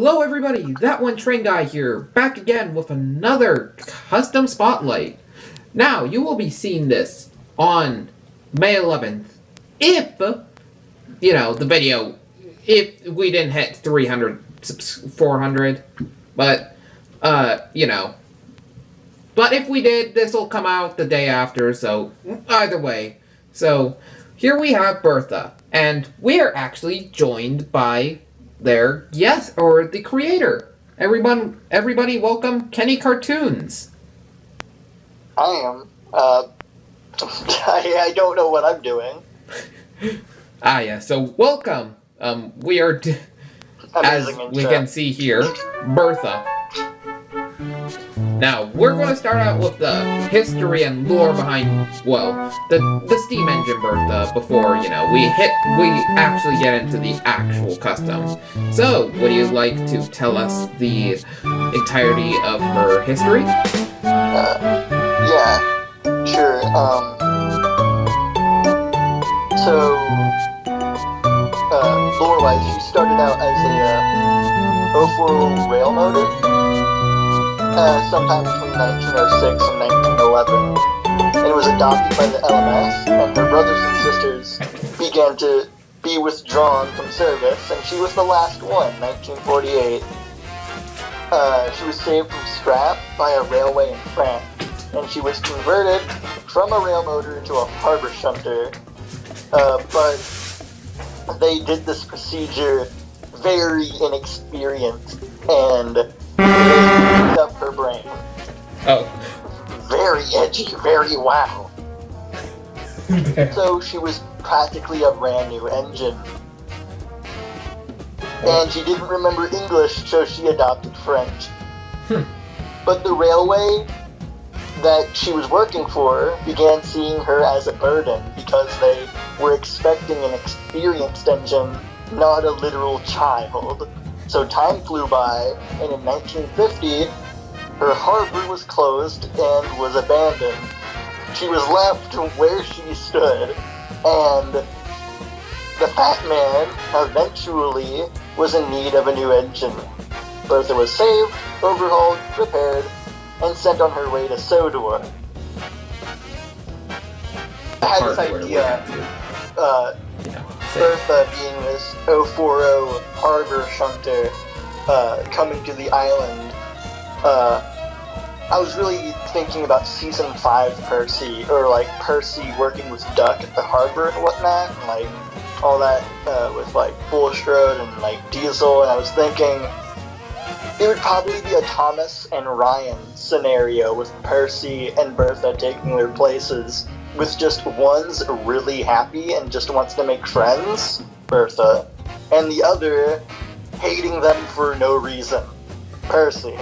Hello everybody, That One Train Guy here, back again with another custom spotlight. Now, you will be seeing this on May 11th, if, the video, if we didn't hit 300, 400, but, but if we did, this will come out the day after, so either way. So, here we have Bertha, and we are actually joined by the creator. Everybody welcome Kenny Cartoons. I am. I don't know what I'm doing. So welcome. We are, as we can see here, Bertha. Now, we're going to start out with the history and lore behind, the steam engine Bertha before, we actually get into the actual custom. So, would you like to tell us the entirety of her history? Yeah, sure. Lore-wise, she started out as a 04 rail motor. Sometime between 1906 and 1911, and it was adopted by the LMS, and her brothers and sisters began to be withdrawn from service, and she was the last one, 1948. She was saved from scrap by a railway in France, and she was converted from a rail motor into a harbor shunter, but they did this procedure very inexperienced, and they up her brain. Oh. Very edgy, very wow. So she was practically a brand new engine. And she didn't remember English, so she adopted French. But the railway that she was working for began seeing her as a burden because they were expecting an experienced engine, not a literal child. So time flew by, and in 1950, her harbor was closed and was abandoned. She was left where she stood, and the fat man eventually was in need of a new engine. Bertha was saved, overhauled, repaired, and sent on her way to Sodor. I had this idea, Bertha being this 040 harbor shunter coming to the island. I was really thinking about season 5 Percy, or like Percy working with Duck at the harbor and whatnot, and like all that with like Bulstrode and like Diesel, and I was thinking it would probably be a Thomas and Ryan scenario with Percy and Bertha taking their places, with just one's really happy and just wants to make friends, Bertha, and the other hating them for no reason, Percy.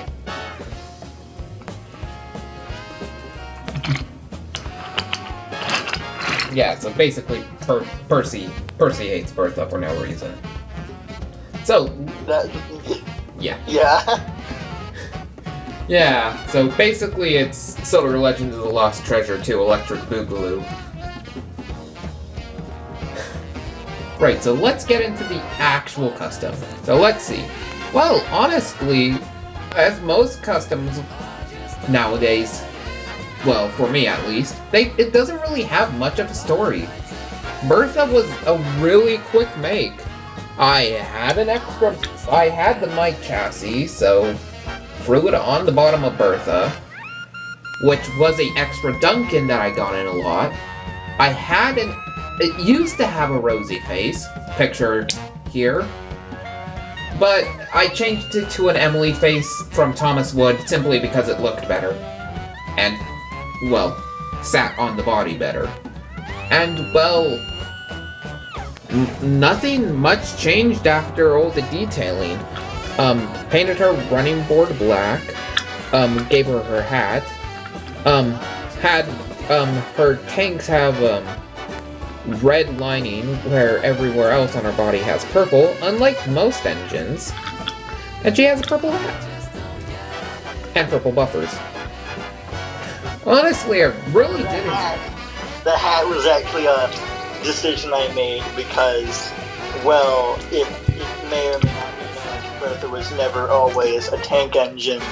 Yeah, so basically Percy hates Bertha for no reason. So yeah. Yeah, so basically it's Silver Legends of the Lost Treasure 2 Electric Boogaloo. Right, so let's get into the actual custom. So let's see. Well, honestly, as most customs nowadays, well, for me at least, it doesn't really have much of a story. Bertha was a really quick make. I had the mic chassis, so threw it on the bottom of Bertha, which was an extra Duncan that I got in a lot. It used to have a rosy face, pictured here, but I changed it to an Emily face from Thomas Wood simply because it looked better, and, sat on the body better. And, nothing much changed after all the detailing. Painted her running board black, gave her her hat, had, her tanks have, red lining where everywhere else on her body has purple, unlike most engines. And she has a purple hat. And purple buffers. Honestly, I really didn't. The hat was actually a decision I made because, it may or may not be known. Bertha was never always a tank engine.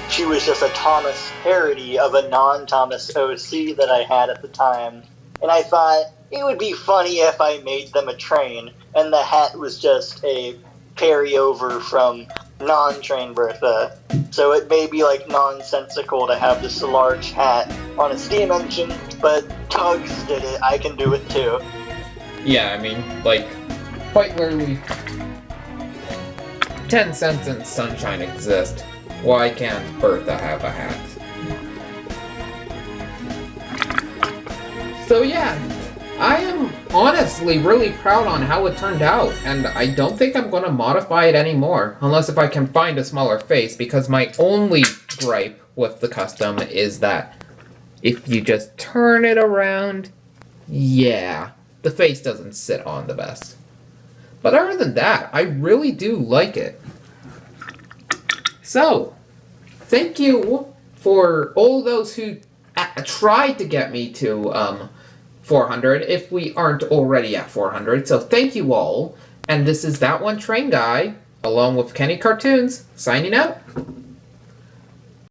She was just a Thomas parody of a non-Thomas OC that I had at the time. And I thought it would be funny if I made them a train, and the hat was just a carryover from non-train Bertha. So it may be like nonsensical to have this large hat on a steam engine, but Tugs did it, I can do it too. Yeah, I mean, like, quite literally, 10 cents and sunshine exist. Why can't Bertha have a hat? So yeah, I am honestly really proud on how it turned out, and I don't think I'm going to modify it anymore, unless if I can find a smaller face, because my only gripe with the custom is that if you just turn it around, yeah, the face doesn't sit on the best. But other than that, I really do like it. So, thank you for all those who tried to get me to 400 if we aren't already at 400. So thank you all. And this is That One Train Guy, along with Kenny Cartoons, signing out.